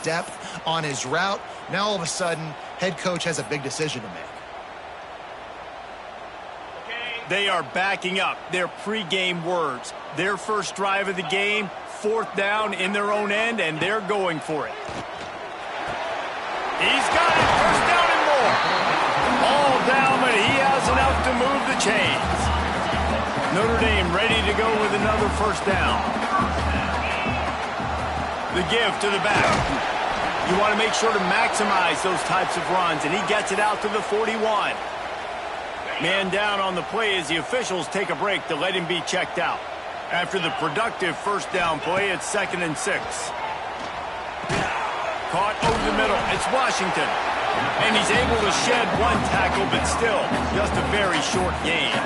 depth on his route. Now, all of a sudden, head coach has a big decision to make. They are backing up their pregame words. Their first drive of the game, 4th down in their own end, and they're going for it. He's got it, 1st down and more. All down, but he has enough to move the chains. Notre Dame ready to go with another 1st down. The give to the back. You want to make sure to maximize those types of runs, and he gets it out to the 41. Man down on the play as the officials take a break to let him be checked out. After the productive 1st down play, it's 2nd and 6. Caught over the middle. It's Washington. And he's able to shed one tackle, but still just a very short gain.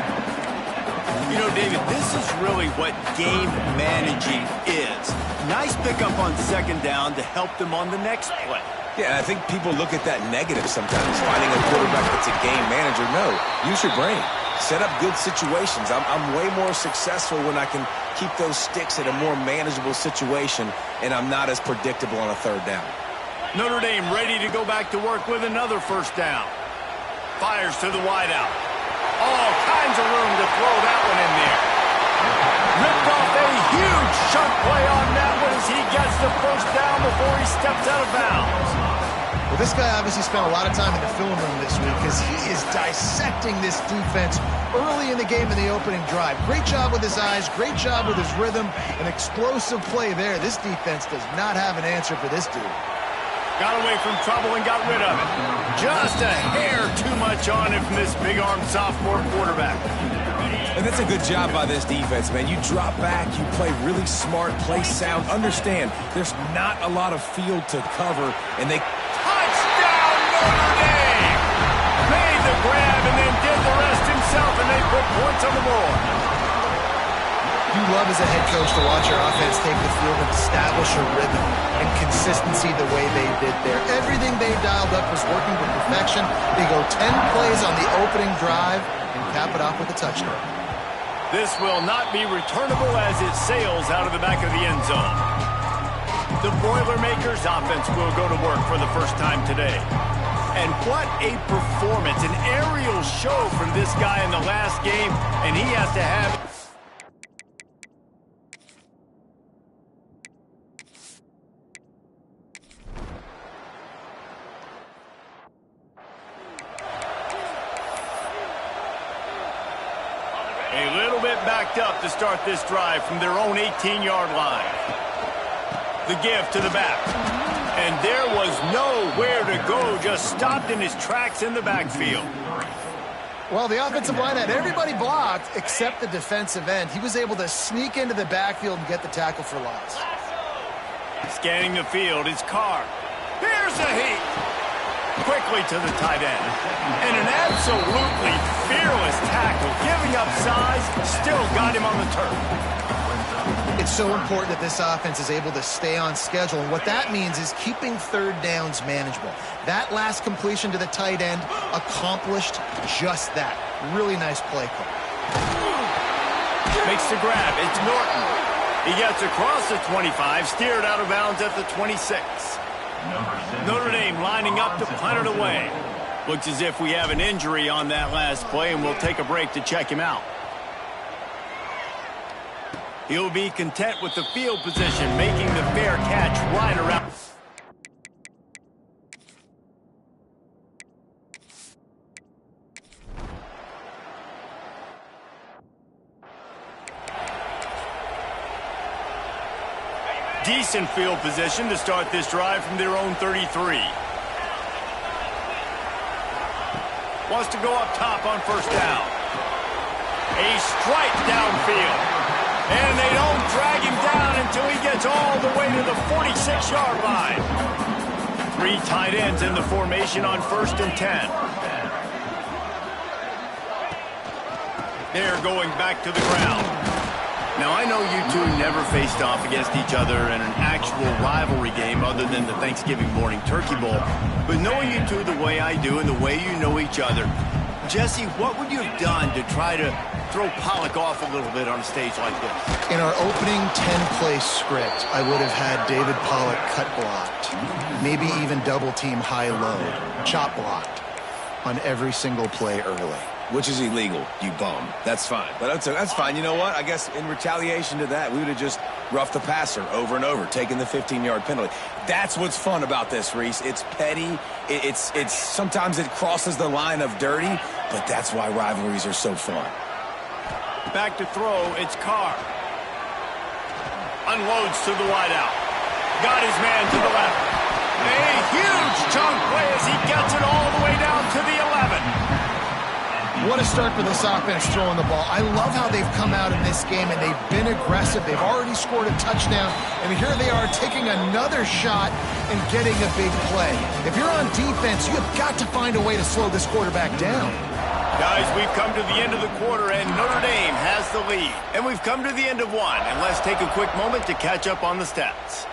You know, David, this is really what game managing is. Nice pickup on 2nd down to help them on the next play. Yeah, I think people look at that negative sometimes, finding a quarterback that's a game manager. No, use your brain. Set up good situations. I'm way more successful when I can keep those sticks at a more manageable situation, and I'm not as predictable on a 3rd down. Notre Dame ready to go back to work with another 1st down. Fires to the wideout. All kinds of room to throw that one in there. Ripped off a huge chunk play on that one as he gets the 1st down before he steps out of bounds. Well, this guy obviously spent a lot of time in the film room this week because he is dissecting this defense early in the game in the opening drive. Great job with his eyes, great job with his rhythm, an explosive play there. This defense does not have an answer for this dude. Got away from trouble and got rid of it. Just a hair too much on him from this big-armed sophomore quarterback. And that's a good job by this defense, man. You drop back, you play really smart, play sound. Understand, there's not a lot of field to cover, and they... Touchdown, Notre Dame! Made the grab and then did the rest himself, and they put points on the board. You love as a head coach to watch your offense take the field and establish a rhythm and consistency the way they did there. Everything they dialed up was working to perfection. They go 10 plays on the opening drive and cap it off with a touchdown. This will not be returnable as it sails out of the back of the end zone. The Boilermakers offense will go to work for the first time today. And what a performance, an aerial show from this guy in the last game, and he has to have... A little bit backed up to start this drive from their own 18-yard line. The give to the back. And there was nowhere to go, just stopped in his tracks in the backfield. Well, the offensive line had everybody blocked except the defensive end. He was able to sneak into the backfield and get the tackle for loss. Scanning the field is Carr. Here's a heat. Quickly to the tight end. And an absolutely fearless tackle. Giving up size, still got him on the turf. It's so important that this offense is able to stay on schedule. And what that means is keeping 3rd downs manageable. That last completion to the tight end accomplished just that. Really nice play call. Makes the grab. It's Norton. He gets across the 25, steered out of bounds at the 26. Notre Dame lining up to punt it away. Looks as if we have an injury on that last play, and we'll take a break to check him out. He'll be content with the field position, making the fair catch right around. Decent field position to start this drive from their own 33. Wants to go up top on 1st down. A strike downfield. And they don't drag him down until he gets all the way to the 46-yard line. 3 tight ends in the formation on 1st and 10. They're going back to the ground. Now, I know you two never faced off against each other in an actual rivalry game other than the Thanksgiving morning Turkey Bowl. But knowing you two the way I do and the way you know each other, Jesse, what would you have done to try to throw Pollock off a little bit on a stage like this? In our opening 10-play script, I would have had David Pollock cut blocked. maybe even double team high-low, chop blocked on every single play early. Which is illegal, you bum. That's fine. But that's fine. You know what? I guess in retaliation to that, we would have just roughed the passer over and over, taking the 15-yard penalty. That's what's fun about this, Reese. It's petty. It's sometimes it crosses the line of dirty, but that's why rivalries are so fun. Back to throw, it's Carr. Unloads to the wideout. Got his man to the left. A huge chunk play as he gets it all the way down to the 11. What a start for this offense throwing the ball. I love how they've come out in this game, and they've been aggressive. They've already scored a touchdown, and here they are taking another shot and getting a big play. If you're on defense, you've got to find a way to slow this quarterback down. Guys, we've come to the end of the quarter, and Notre Dame has the lead. And we've come to the end of one, and let's take a quick moment to catch up on the stats.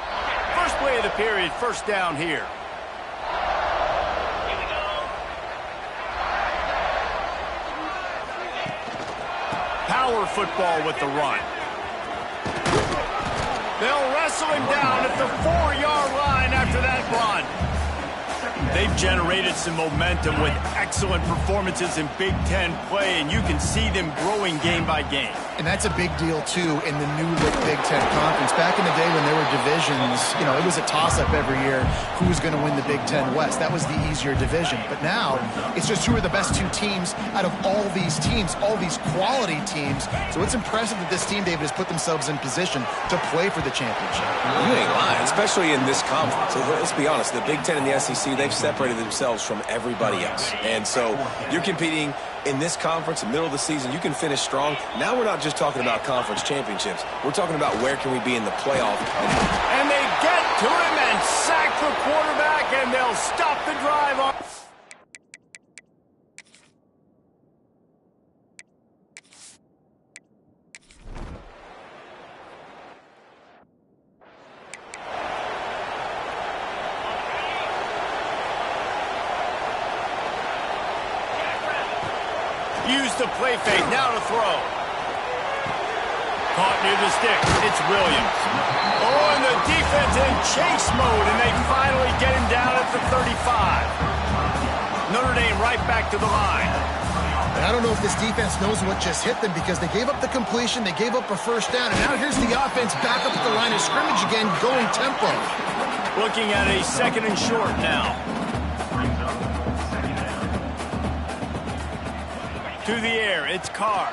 First play of the period, first down here. Power football with the run. They'll wrestle him down at the 4-yard line after that run. They've generated some momentum with excellent performances in Big Ten play, and you can see them growing game by game. And that's a big deal, too, in the new Big Ten Conference. Back in the day when there were divisions, you know, it was a toss-up every year who was going to win the Big Ten West. That was the easier division. But now, it's just who are the best two teams out of all these teams, all these quality teams. So it's impressive that this team, David, has put themselves in position to play for the championship. You ain't lying, especially in this conference. Let's be honest, the Big Ten and the SEC, they've separated themselves from everybody else. And so you're competing in this conference, in the middle of the season, you can finish strong. Now we're not just talking about conference championships. We're talking about where can we be in the playoff. And they get to him and sack the quarterback, and they'll stop the drive on. Use the play fake, now to throw. Caught near the sticks, it's Williams. Oh, and the defense in chase mode, and they finally get him down at the 35. Notre Dame right back to the line. And I don't know if this defense knows what just hit them because they gave up the completion, they gave up a first down, and now here's the offense back up at the line of scrimmage again, going tempo. Looking at a second and short now. To the air, it's Carr.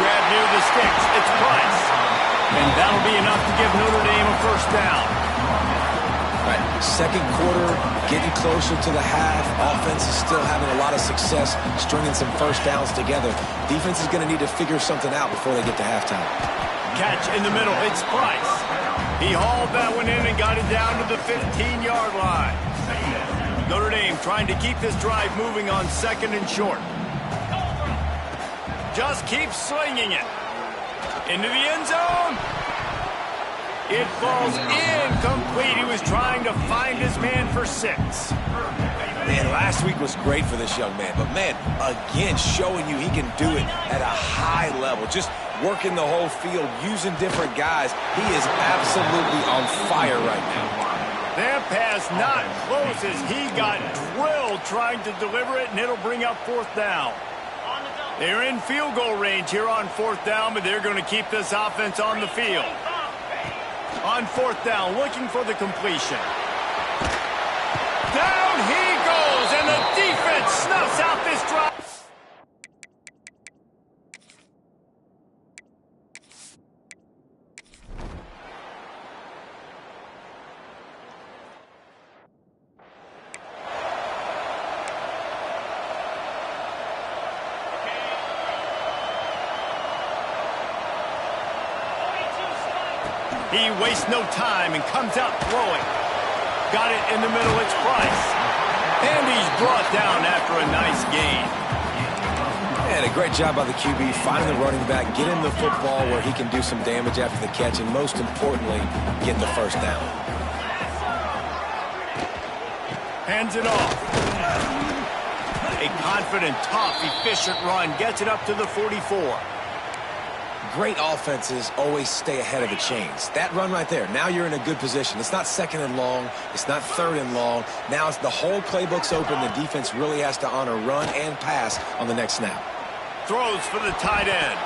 Grab near the sticks, it's Price. And that'll be enough to give Notre Dame a first down. Right. Second quarter, getting closer to the half. Offense is still having a lot of success stringing some first downs together. Defense is going to need to figure something out before they get to halftime. Catch in the middle, it's Price. He hauled that one in and got it down to the 15-yard line. Notre Dame trying to keep this drive moving on second and short. Just keep slinging it. Into the end zone. It falls incomplete. He was trying to find his man for 6. Man, last week was great for this young man. But, man, again, showing you he can do it at a high level. Just working the whole field, using different guys. He is absolutely on fire right now. That pass not close as he got drilled trying to deliver it, and it'll bring up fourth down. They're in field goal range here on fourth down, but they're going to keep this offense on the field. On fourth down, looking for the completion. Down he goes, and the defense snuffs out this drive. He wastes no time and comes out throwing. Got it in the middle, it's Price. And he's brought down after a nice gain. And a great job by the QB, finding the running back, getting the football where he can do some damage after the catch, and most importantly, get the first down. Hands it off. A confident, tough, efficient run gets it up to the 44. Great offenses always stay ahead of the chains. That run right there, now you're in a good position. It's not second and long. It's not third and long. Now it's the whole playbook's open. The defense really has to honor run and pass on the next snap. Throws for the tight end.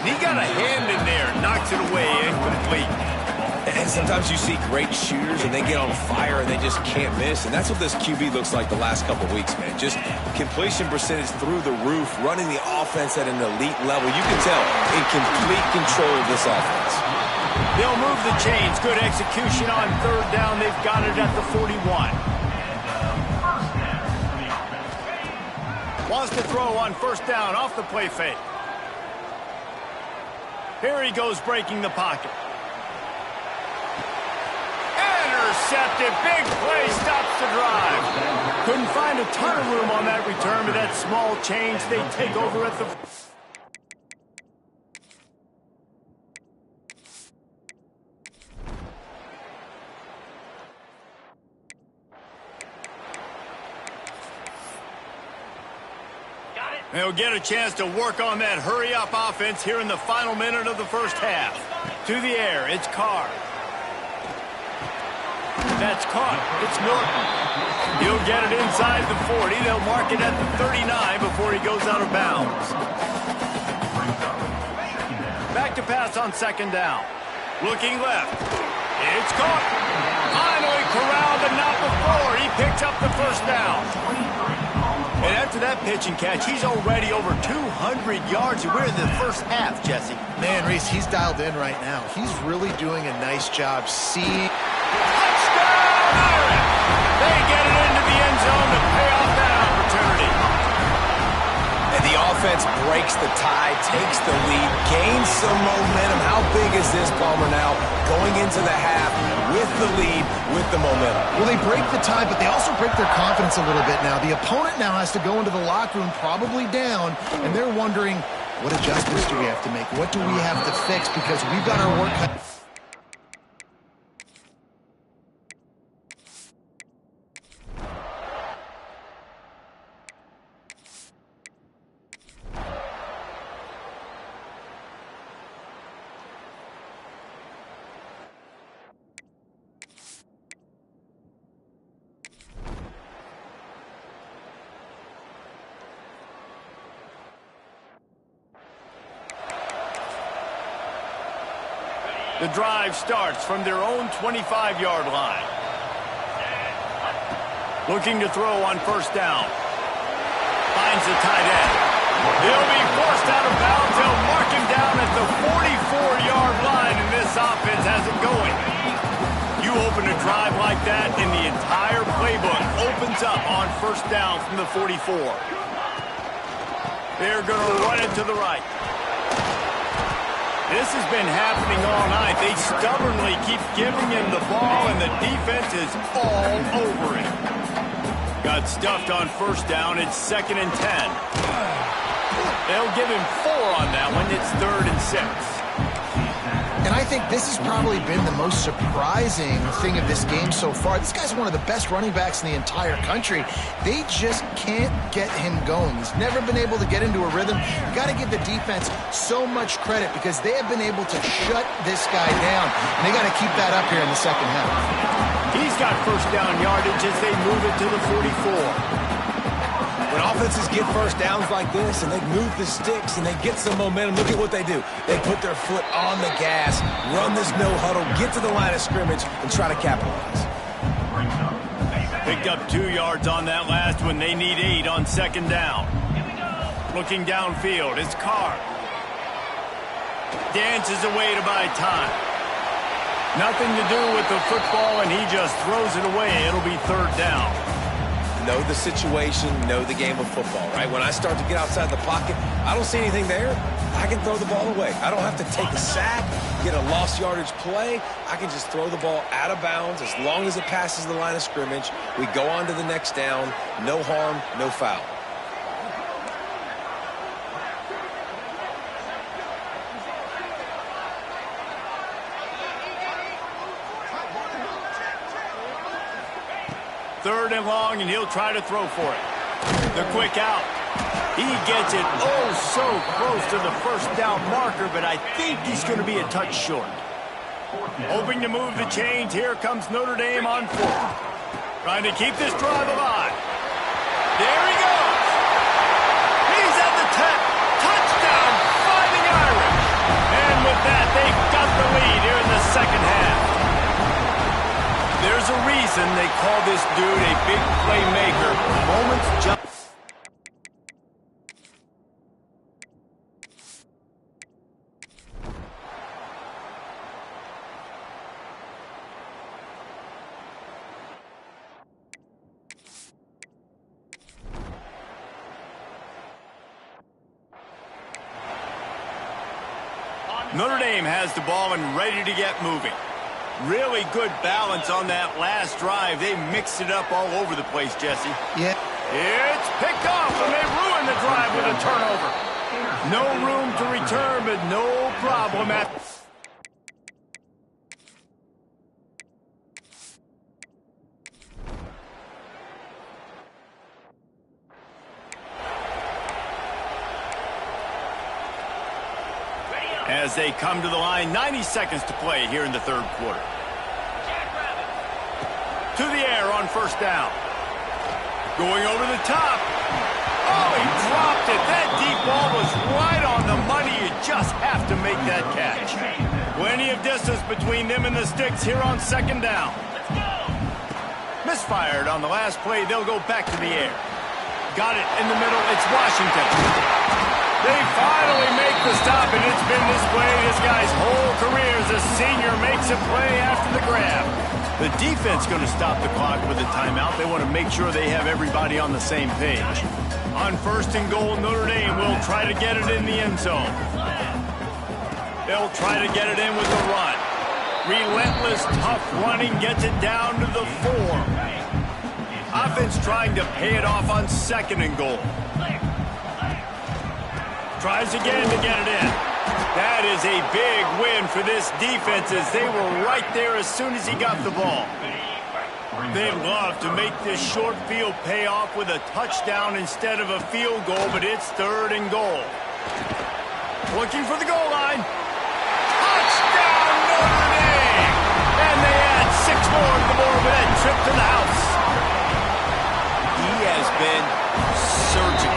And he got a hand in there, knocks it away, incomplete. And sometimes you see great shooters and they get on fire and they just can't miss. And that's what this QB looks like the last couple of weeks, man. Just completion percentage through the roof, running the offense at an elite level. You can tell in complete control of this offense. They'll move the chains. Good execution on third down. They've got it at the 41. Wants to throw on first down off the play fake. Here he goes breaking the pocket. Intercepted. Big play stops the drive. Couldn't find a ton of room on that return, but that small change, they take over at the... They'll get a chance to work on that hurry-up offense here in the final minute of the first half. To the air, it's Carr. That's caught. It's Norton. He'll get it inside the 40. They'll mark it at the 39 before he goes out of bounds. Back to pass on second down. Looking left. It's caught. Finally corralled, but not before. He picks up the first down. And after that pitch and catch, he's already over 200 yards. We're in the first half, Jesse. Man, Reese, he's dialed in right now. He's really doing a nice job seeing... They get it into the end zone to pay off that opportunity. And the offense breaks the tie, takes the lead, gains some momentum. How big is this, Palmer, now? Going into the half with the lead, with the momentum. Well, they break the tie, but they also break their confidence a little bit now. The opponent now has to go into the locker room probably down, and they're wondering, what adjustments do we have to make? What do we have to fix? Because we've got our work cut. The drive starts from their own 25-yard line. Looking to throw on first down. Finds the tight end. He'll be forced out of bounds. They'll mark him down at the 44-yard line, and this offense has it going. You open a drive like that, and the entire playbook opens up on first down from the 44. They're going to run it to the right. This has been happening all night. They stubbornly keep giving him the ball, and the defense is all over it. Got stuffed on first down. It's 2nd and 10. They'll give him 4 on that one. It's 3rd and 6. And I think this has probably been the most surprising thing of this game so far. This guy's one of the best running backs in the entire country. They just can't get him going. He's never been able to get into a rhythm. You got to give the defense so much credit because they have been able to shut this guy down. And they got to keep that up here in the second half. He's got first down yardage as they move it to the 44. When offenses get first downs like this and they move the sticks and they get some momentum, look at what they do. They put their foot on the gas, run this no huddle, get to the line of scrimmage, and try to capitalize. Picked up 2 yards on that last one. They need 8 on second down. Looking downfield, it's Carr. Dances away to buy time. Nothing to do with the football, and he just throws it away. It'll be 3rd down. Know the situation, know the game of football, right? When I start to get outside the pocket, I don't see anything there. I can throw the ball away. I don't have to take a sack, get a lost yardage play. I can just throw the ball out of bounds as long as it passes the line of scrimmage. We go on to the next down. No harm, no foul. Third and long, and he'll try to throw for it. The quick out. He gets it oh so close to the first down marker, but I think he's going to be a touch short. Hoping to move the chains, here comes Notre Dame on fourth. Trying to keep this drive alive. There he goes. He's at the 10. Touchdown, Fighting Irish. And with that, they've got the lead here in the second half. There's a reason they call this dude a big playmaker. Moments jump. Notre Dame has the ball and ready to get moving. Really good balance on that last drive. They mixed it up all over the place, Jesse. Yeah. It's picked off, and they ruin the drive with a turnover. No room to return, but no problem at... As they come to the line, 90 seconds to play here in the third quarter. To the air on first down. Going over the top. Oh, he dropped it. That deep ball was right on the money. You just have to make that catch. Plenty of distance between them and the sticks here on second down. Misfired on the last play. They'll go back to the air. Got it in the middle. It's Washington. They finally make the stop, and it's been this way this guy's whole career as a senior makes a play after the grab. The defense going to stop the clock with a timeout. They want to make sure they have everybody on the same page. On first and goal, Notre Dame will try to get it in the end zone. They'll try to get it in with a run. Relentless, tough running gets it down to the 4. Offense trying to pay it off on second and goal. Tries again to get it in. That is a big win for this defense as they were right there as soon as he got the ball. They'd love to make this short field pay off with a touchdown instead of a field goal, but it's third and goal. Looking for the goal line. Touchdown, Notre Dame! And they add 6 more to the board with that trip to the house. He has been surgical.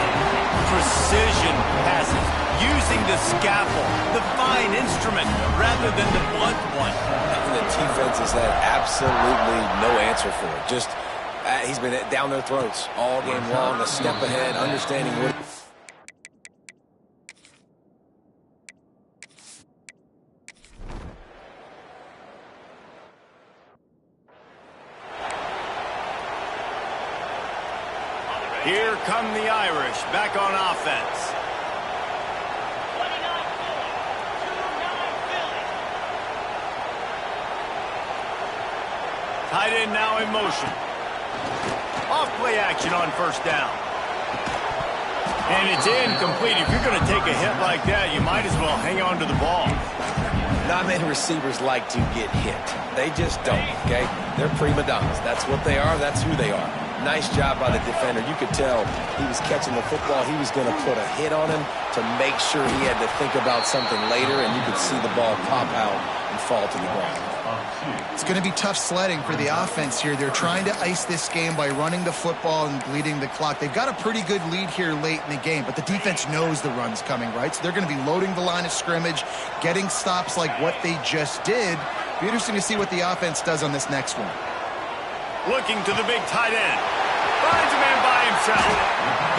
Precision passes, using the scaffold, the fine instrument, rather than the blunt one. And the defense has had absolutely no answer for it. Just, he's been down their throats all game long, a step ahead, understanding what... Here come the Irish back on offense. Tight end now in motion. Off play action on first down. And it's incomplete. If you're going to take a hit like that, you might as well hang on to the ball. Not many receivers like to get hit. They just don't, okay? They're prima donnas. That's what they are. That's who they are. Nice job by the defender. You could tell he was catching the football. He was going to put a hit on him to make sure he had to think about something later, and you could see the ball pop out and fall to the ground. It's going to be tough sledding for the offense here. They're trying to ice this game by running the football and bleeding the clock. They've got a pretty good lead here late in the game, but the defense knows the run's coming, right? So they're going to be loading the line of scrimmage, getting stops like what they just did. Be interesting to see what the offense does on this next one. Looking to the big tight end. Finds a man by himself.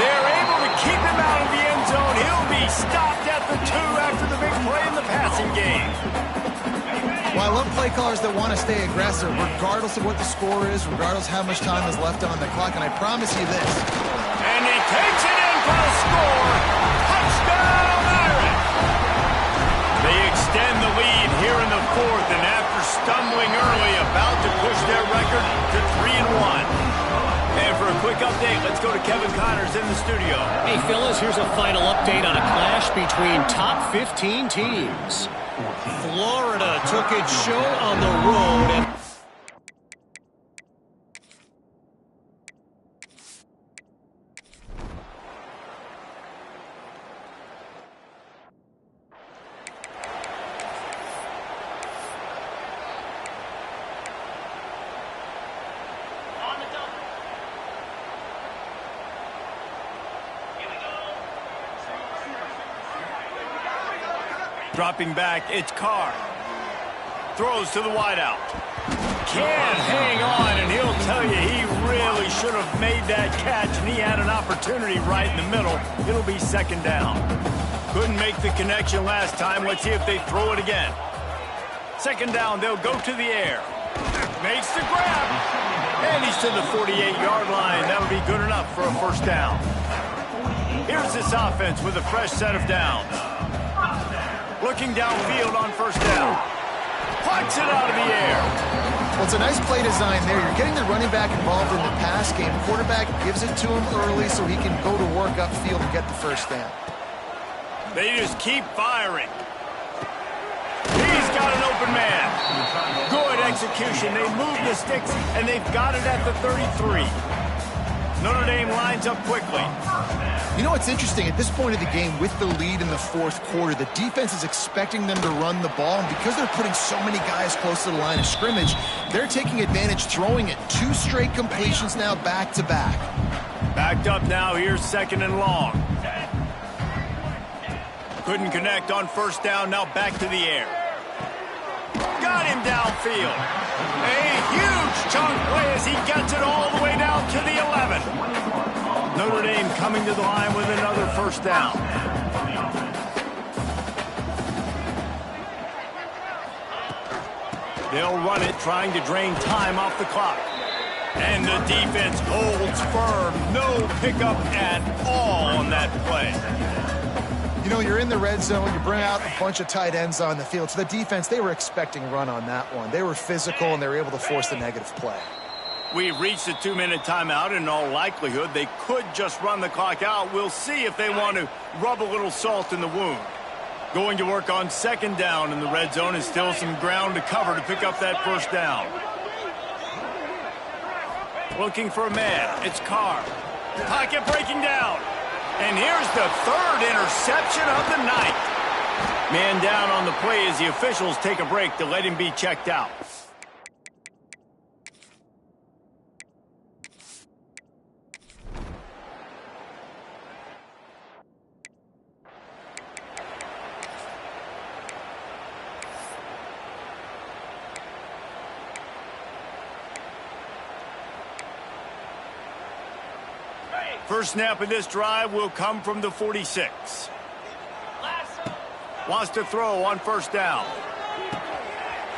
They're able to keep him out of the end zone. He'll be stopped at the 2 after the big play in the passing game. Well, I love play callers that want to stay aggressive, regardless of what the score is, regardless how much time is left on the clock, and I promise you this. And he takes it in for the score. Touchdown, Irish! They extend the lead here in the 4th, and after stumbling early, about to push their record to 3-1. And for a quick update, let's go to Kevin Connors in the studio. Hey, fellas, here's a final update on a clash between top 15 teams. Florida took its show on the road and Dropping back, it's Carr. Throws to the wideout. Can't hang on, and he'll tell you he really should have made that catch, and he had an opportunity right in the middle. It'll be second down. Couldn't make the connection last time. Let's see if they throw it again. Second down, they'll go to the air. Makes the grab. And he's to the 48-yard line. That'll be good enough for a first down. Here's this offense with a fresh set of downs. Looking downfield on first down. Plucks it out of the air. Well, it's a nice play design there. You're getting the running back involved in the pass game. Quarterback gives it to him early so he can go to work upfield and get the first down. They just keep firing. He's got an open man. Good execution. They move the sticks, and they've got it at the 33. Notre Dame lines up quickly. You know what's interesting? At this point of the game, with the lead in the fourth quarter, the defense is expecting them to run the ball, and because they're putting so many guys close to the line of scrimmage, they're taking advantage, throwing it. 2 straight completions now back-to-back. Backed up now. Here's second and long. Couldn't connect on first down. Now back to the air. Got him downfield. A huge chunk play as he gets it all the way down to the 11. Notre Dame coming to the line with another first down. They'll run it, trying to drain time off the clock. And the defense holds firm. No pickup at all on that play. You know, you're in the red zone, you bring out a bunch of tight ends on the field. So the defense, they were expecting a run on that one. They were physical, and they were able to force the negative play. We've reached the 2-minute timeout. In all likelihood, they could just run the clock out. We'll see if they want to rub a little salt in the wound. Going to work on second down in the red zone, and still some ground to cover to pick up that first down. Looking for a man. It's Carr. Pocket breaking down. And here's the third interception of the night. Man down on the play as the officials take a break to let him be checked out. First snap of this drive will come from the 46. Wants to throw on first down.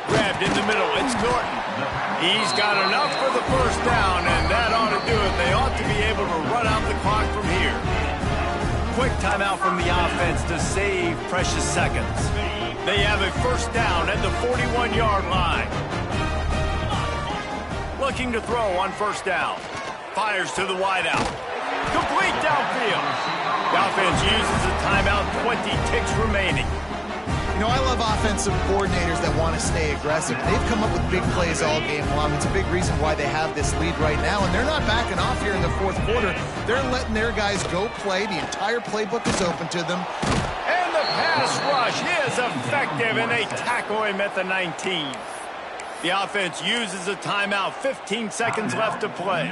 Grabbed in the middle. It's Norton. He's got enough for the first down, and that ought to do it. They ought to be able to run out the clock from here. Quick timeout from the offense to save precious seconds. They have a first down at the 41-yard line. Looking to throw on first down. Fires to the wideout. Complete downfield. The offense uses a timeout, 20 ticks remaining. You know, I love offensive coordinators that want to stay aggressive. They've come up with big plays all game long. It's a big reason why they have this lead right now, and they're not backing off here in the fourth quarter. They're letting their guys go play. The entire playbook is open to them. And the pass rush is effective, and they tackle him at the 19. The offense uses a timeout, 15 seconds left to play.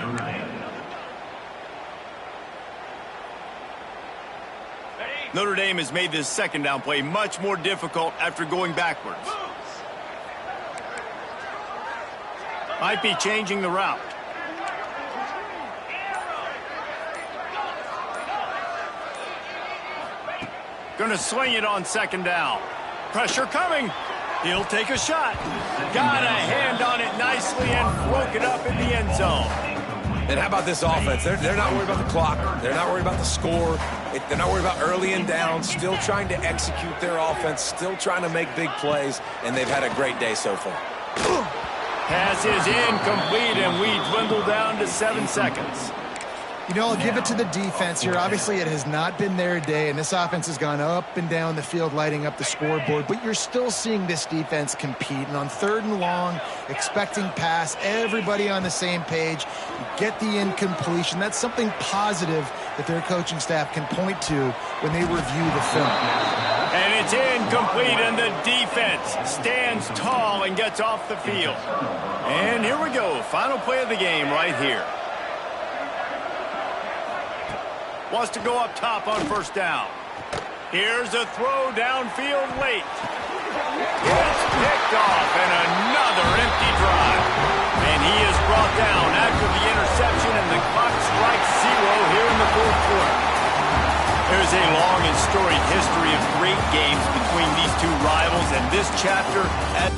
Notre Dame has made this second down play much more difficult after going backwards. Might be changing the route. Going to swing it on second down. Pressure coming. He'll take a shot. Got a hand on it nicely and broke it up in the end zone. And how about this offense? They're not worried about the clock. They're not worried about the score. They're not worried about early and down. Still trying to execute their offense. Still trying to make big plays. And they've had a great day so far. Pass is incomplete, and we dwindle down to 7 seconds. You know, I'll give it to the defense here. Obviously, it has not been their day, and this offense has gone up and down the field, lighting up the scoreboard. But you're still seeing this defense compete. And on third and long, expecting pass, everybody on the same page. You get the incompletion. That's something positive that their coaching staff can point to when they review the film. And it's incomplete, and the defense stands tall and gets off the field. And here we go. Final play of the game right here. Wants to go up top on first down. Here's a throw downfield late. Gets picked off, and another empty drive. And he is brought down after the interception, and the clock strikes 0 here in the fourth quarter. There's a long and storied history of great games between these two rivals, and this chapter at